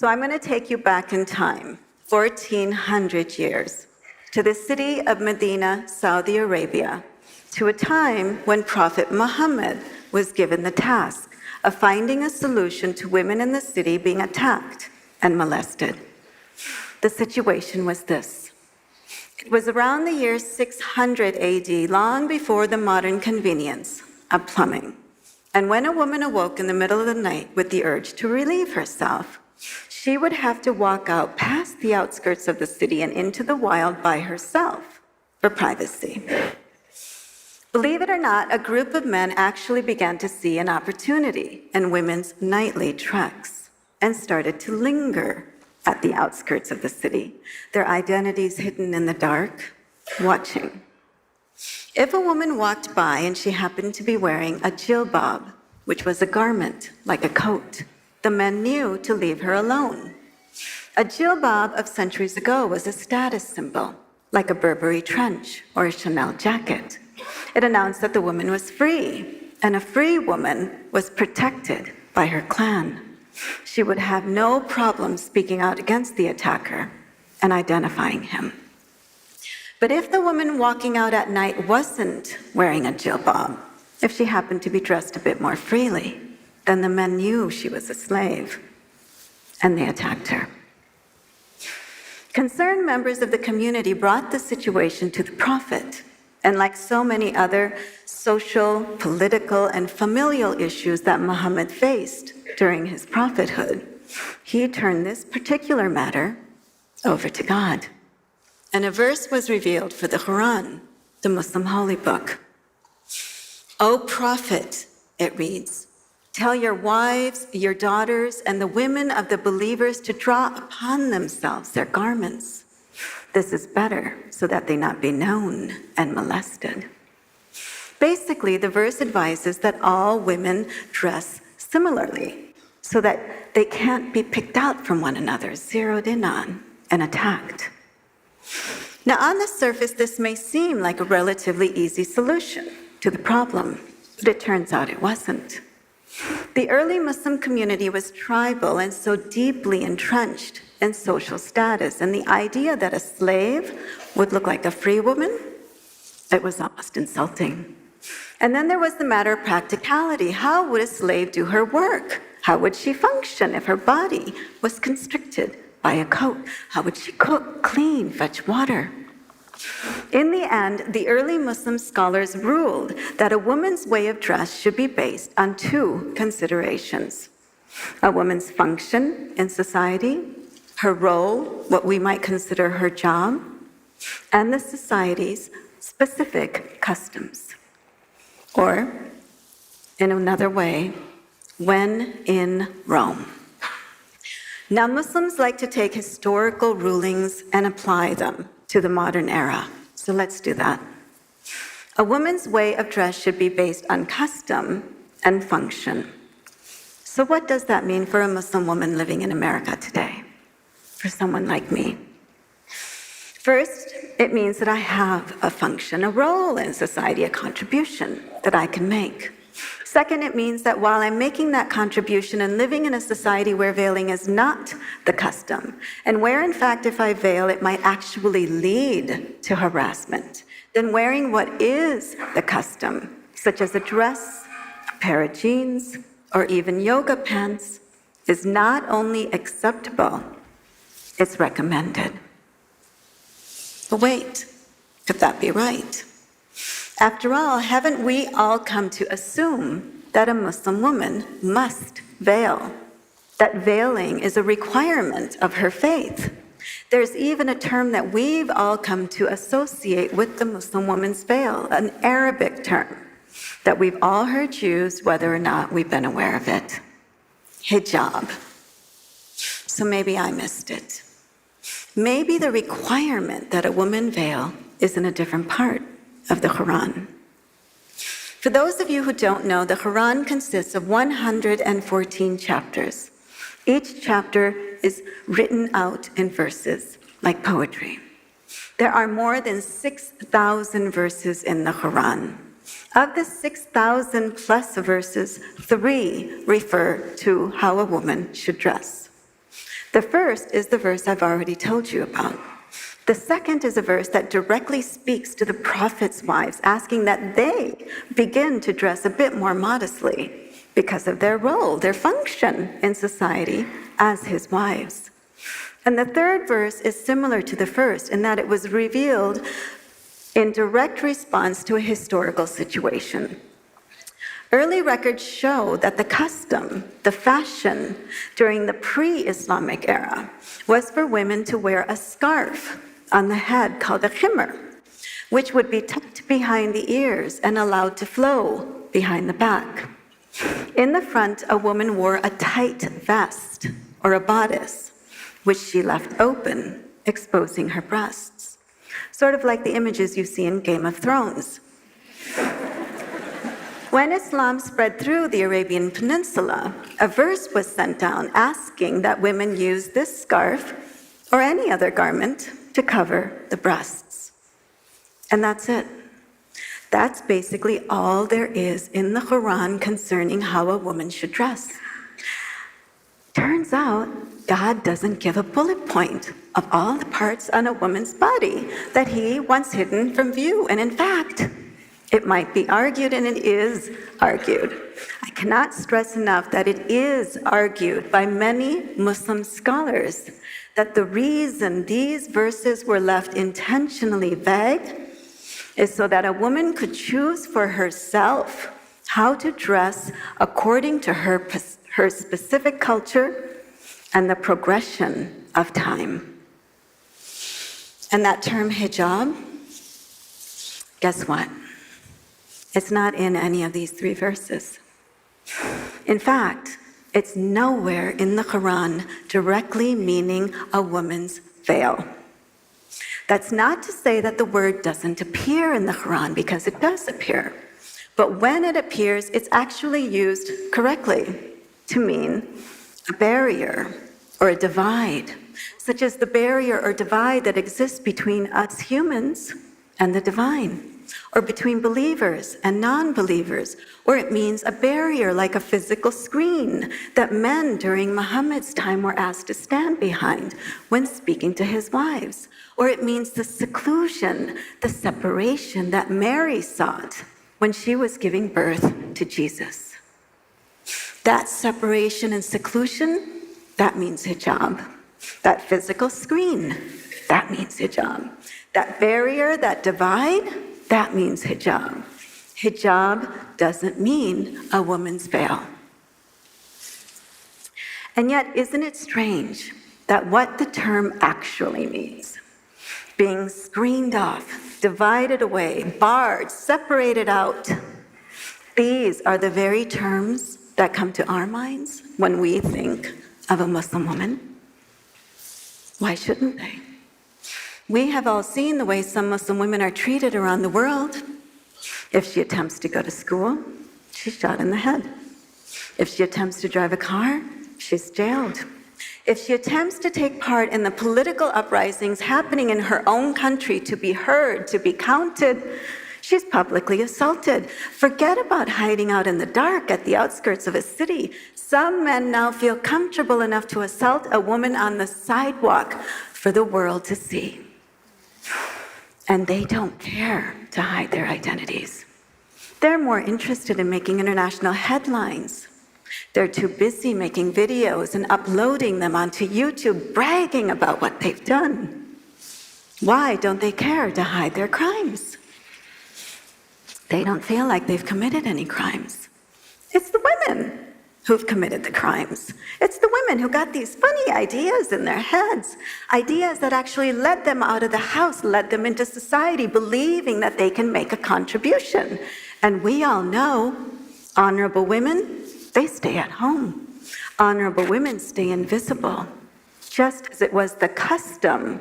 So I'm going to take you back in time, 1400 years, to the city of Medina, Saudi Arabia, to a time when Prophet Muhammad was given the task of finding a solution to women in the city being attacked and molested. The situation was this. It was around the year 600 AD, long before the modern convenience of plumbing. And when a woman awoke in the middle of the night with the urge to relieve herself, she would have to walk out past the outskirts of the city and into the wild by herself for privacy. Believe it or not, a group of men actually began to see an opportunity in women's nightly treks and started to linger at the outskirts of the city, their identities hidden in the dark, watching. If a woman walked by and she happened to be wearing a jilbab, which was a garment like a coat, the men knew to leave her alone. A jilbab of centuries ago was a status symbol, like a Burberry trench or a Chanel jacket. It announced that the woman was free, and a free woman was protected by her clan. She would have no problem speaking out against the attacker and identifying him. But if the woman walking out at night wasn't wearing a jilbab, if she happened to be dressed a bit more freely, then the men knew she was a slave, and they attacked her. Concerned members of the community brought the situation to the Prophet, and like so many other social, political, and familial issues that Muhammad faced during his prophethood, he turned this particular matter over to God. And a verse was revealed for the Quran, the Muslim holy book. "O Prophet," it reads, "tell your wives, your daughters, and the women of the believers to draw upon themselves their garments. This is better, so that they not be known and molested." Basically, the verse advises that all women dress similarly, so that they can't be picked out from one another, zeroed in on, and attacked. Now, on the surface, this may seem like a relatively easy solution to the problem, but it turns out it wasn't. The early Muslim community was tribal and so deeply entrenched in social status, and the idea that a slave would look like a free woman, it was almost insulting. And then there was the matter of practicality. How would a slave do her work? How would she function if her body was constricted by a coat? How would she cook, clean, fetch water? In the end, the early Muslim scholars ruled that a woman's way of dress should be based on two considerations: a woman's function in society, her role, what we might consider her job, and the society's specific customs. Or, in another way, when in Rome. Now, Muslims like to take historical rulings and apply them to the modern era. So let's do that. A woman's way of dress should be based on custom and function. So what does that mean for a Muslim woman living in America today? For someone like me? First, it means that I have a function, a role in society, a contribution that I can make. Second, it means that while I'm making that contribution and living in a society where veiling is not the custom, and where, in fact, if I veil, it might actually lead to harassment, then wearing what is the custom, such as a dress, a pair of jeans, or even yoga pants, is not only acceptable, it's recommended. But wait, could that be right? After all, haven't we all come to assume that a Muslim woman must veil, that veiling is a requirement of her faith? There's even a term that we've all come to associate with the Muslim woman's veil, an Arabic term that we've all heard used whether or not we've been aware of it: hijab. So maybe I missed it. Maybe the requirement that a woman veil is in a different part of the Quran. For those of you who don't know, the Quran consists of 114 chapters. Each chapter is written out in verses, like poetry. There are more than 6,000 verses in the Quran. Of the 6,000 plus verses, 3 refer to how a woman should dress. The first is the verse I've already told you about. The second is a verse that directly speaks to the prophets' wives, asking that they begin to dress a bit more modestly because of their role, their function in society as his wives. And the third verse is similar to the first in that it was revealed in direct response to a historical situation. Early records show that the custom, the fashion during the pre-Islamic era was for women to wear a scarf on the head called a khimar, which would be tucked behind the ears and allowed to flow behind the back. In the front, a woman wore a tight vest or a bodice, which she left open, exposing her breasts, sort of like the images you see in Game of Thrones. When Islam spread through the Arabian Peninsula, a verse was sent down asking that women use this scarf or any other garment to cover the breasts. And that's it. That's basically all there is in the Quran concerning how a woman should dress. Turns out, God doesn't give a bullet point of all the parts on a woman's body that he wants hidden from view. And in fact, it might be argued, and it is argued. I cannot stress enough that it is argued by many Muslim scholars that the reason these verses were left intentionally vague is so that a woman could choose for herself how to dress according to her specific culture and the progression of time. And that term hijab, guess what? It's not in any of these three verses. In fact, it's nowhere in the Quran directly meaning a woman's veil. That's not to say that the word doesn't appear in the Quran, because it does appear. But when it appears, it's actually used correctly to mean a barrier or a divide, such as the barrier or divide that exists between us humans and the divine, or between believers and non-believers, or it means a barrier like a physical screen that men during Muhammad's time were asked to stand behind when speaking to his wives, or it means the seclusion, the separation that Mary sought when she was giving birth to Jesus. That separation and seclusion, that means hijab. That physical screen, that means hijab. That barrier, that divide, that means hijab. Hijab doesn't mean a woman's veil. And yet, isn't it strange that what the term actually means, being screened off, divided away, barred, separated out, these are the very terms that come to our minds when we think of a Muslim woman? Why shouldn't they? We have all seen the way some Muslim women are treated around the world. If she attempts to go to school, she's shot in the head. If she attempts to drive a car, she's jailed. If she attempts to take part in the political uprisings happening in her own country to be heard, to be counted, she's publicly assaulted. Forget about hiding out in the dark at the outskirts of a city. Some men now feel comfortable enough to assault a woman on the sidewalk for the world to see. And they don't care to hide their identities. They're more interested in making international headlines. They're too busy making videos and uploading them onto YouTube, bragging about what they've done. Why don't they care to hide their crimes? They don't feel like they've committed any crimes. It's the women who've committed the crimes. It's the women who got these funny ideas in their heads, ideas that actually led them out of the house, led them into society, believing that they can make a contribution. And we all know honorable women, they stay at home. Honorable women stay invisible, just as it was the custom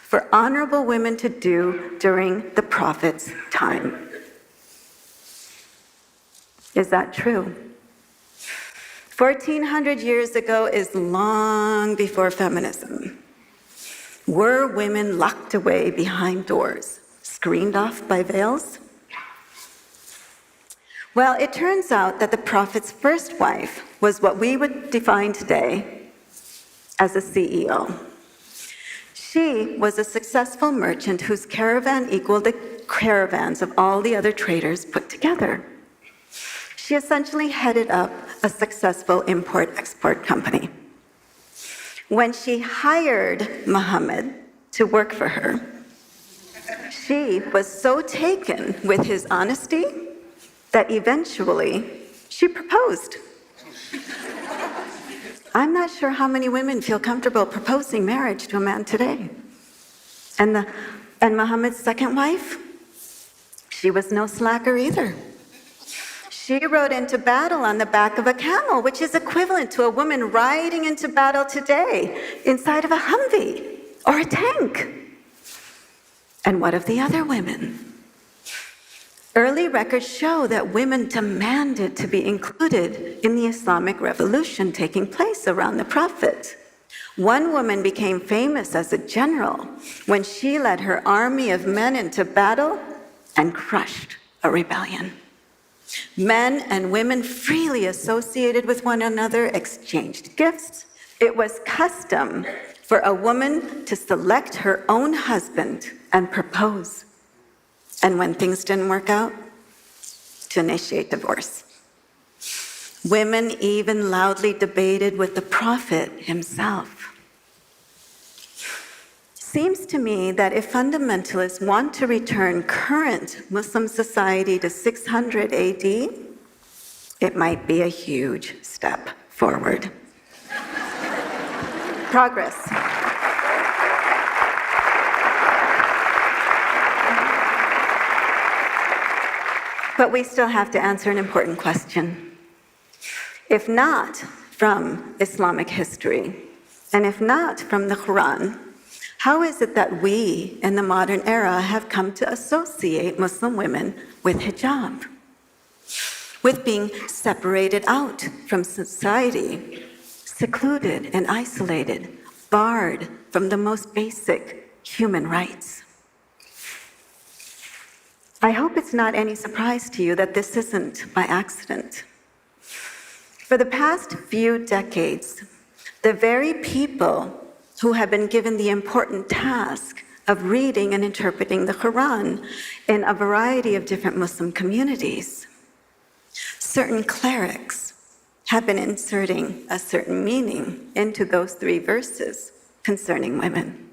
for honorable women to do during the prophet's time. Is that true? 1,400 years ago is long before feminism. Were women locked away behind doors, screened off by veils? Well, it turns out that the prophet's first wife was what we would define today as a CEO. She was a successful merchant whose caravan equaled the caravans of all the other traders put together. She essentially headed up a successful import-export company. When she hired Muhammad to work for her, she was so taken with his honesty that eventually she proposed. I'm not sure how many women feel comfortable proposing marriage to a man today. And Muhammad's second wife, she was no slacker either. She rode into battle on the back of a camel, which is equivalent to a woman riding into battle today inside of a Humvee or a tank. And what of the other women? Early records show that women demanded to be included in the Islamic revolution taking place around the Prophet. One woman became famous as a general when she led her army of men into battle and crushed a rebellion. Men and women freely associated with one another, exchanged gifts. It was custom for a woman to select her own husband and propose. And when things didn't work out, to initiate divorce. Women even loudly debated with the Prophet himself. Seems to me that if fundamentalists want to return current Muslim society to 600 AD, it might be a huge step forward. Progress. But we still have to answer an important question. If not from Islamic history, and if not from the Quran, how is it that we, in the modern era, have come to associate Muslim women with hijab, with being separated out from society, secluded and isolated, barred from the most basic human rights? I hope it's not any surprise to you that this isn't by accident. For the past few decades, the very people who have been given the important task of reading and interpreting the Quran in a variety of different Muslim communities, certain clerics have been inserting a certain meaning into those 3 verses concerning women.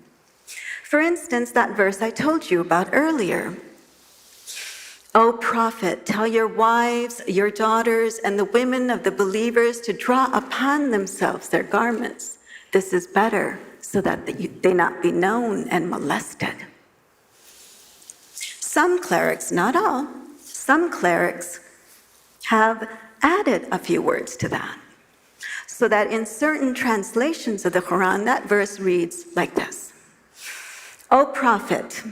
For instance, that verse I told you about earlier. O Prophet, tell your wives, your daughters, and the women of the believers to draw upon themselves their garments. This is better, so that they not be known and molested. Some clerics, not all, some clerics have added a few words to that, so that in certain translations of the Quran, that verse reads like this. O Prophet,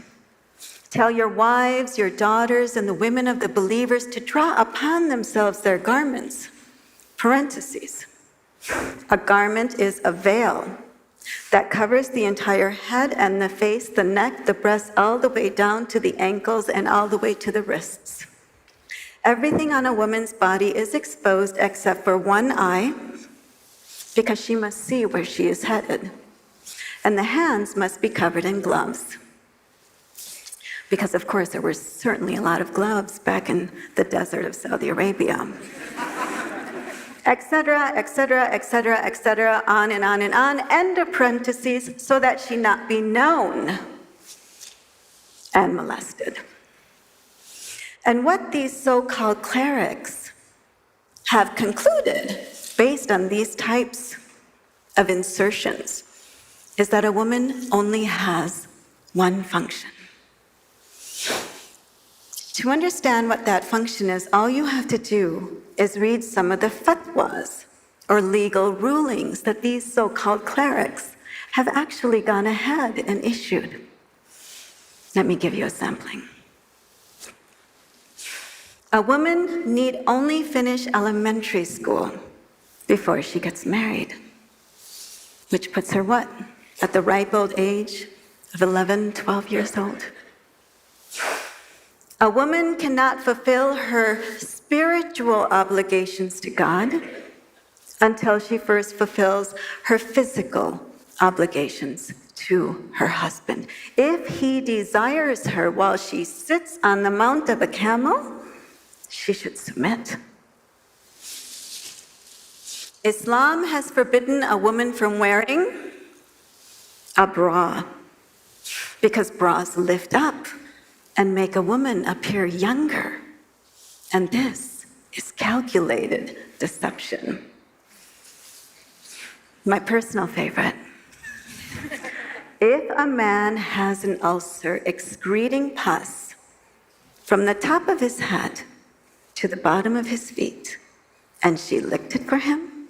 tell your wives, your daughters, and the women of the believers to draw upon themselves their garments. Parentheses. A garment is a veil that covers the entire head and the face, the neck, the breasts, all the way down to the ankles and all the way to the wrists. Everything on a woman's body is exposed except for one eye, because she must see where she is headed. And the hands must be covered in gloves. Because, of course, there were certainly a lot of gloves back in the desert of Saudi Arabia. Etc., etc., etc., etc., on and on and on, end of parentheses, so that she not be known and molested. And what these so-called clerics have concluded, based on these types of insertions, is that a woman only has one function. To understand what that function is, all you have to do is read some of the fatwas, or legal rulings, that these so-called clerics have actually gone ahead and issued. Let me give you a sampling. A woman need only finish elementary school before she gets married, which puts her what? At the ripe old age of 11, 12 years old. A woman cannot fulfill her spiritual obligations to God until she first fulfills her physical obligations to her husband. If he desires her while she sits on the mount of a camel, she should submit. Islam has forbidden a woman from wearing a bra because bras lift up and make a woman appear younger. And this is calculated deception. My personal favorite. If a man has an ulcer excreting pus from the top of his head to the bottom of his feet, and she licked it for him,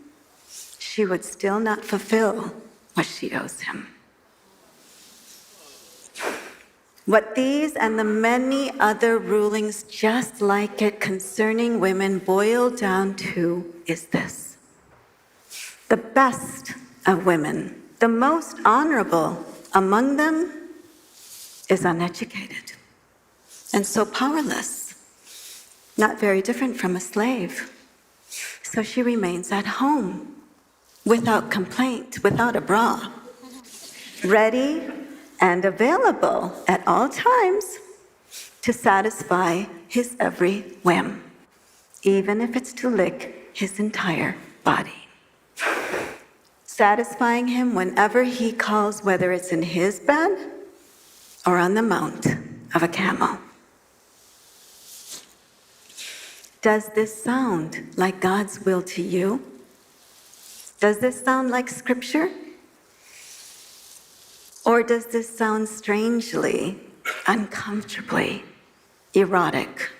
she would still not fulfill what she owes him. What these and the many other rulings just like it concerning women boil down to is this: the best of women, the most honorable among them, is uneducated and so powerless, not very different from a slave. So she remains at home without complaint, without a bra, ready and available at all times to satisfy his every whim, even if it's to lick his entire body. Satisfying him whenever he calls, whether it's in his bed or on the mount of a camel. Does this sound like God's will to you? Does this sound like Scripture? Or does this sound strangely, uncomfortably erotic,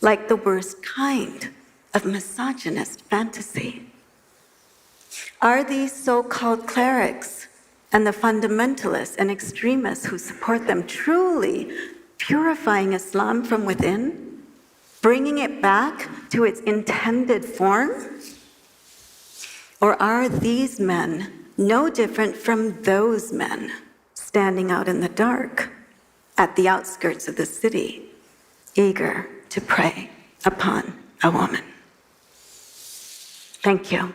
like the worst kind of misogynist fantasy? Are these so-called clerics and the fundamentalists and extremists who support them truly purifying Islam from within, bringing it back to its intended form? Or are these men no different from those men standing out in the dark at the outskirts of the city, eager to prey upon a woman? Thank you.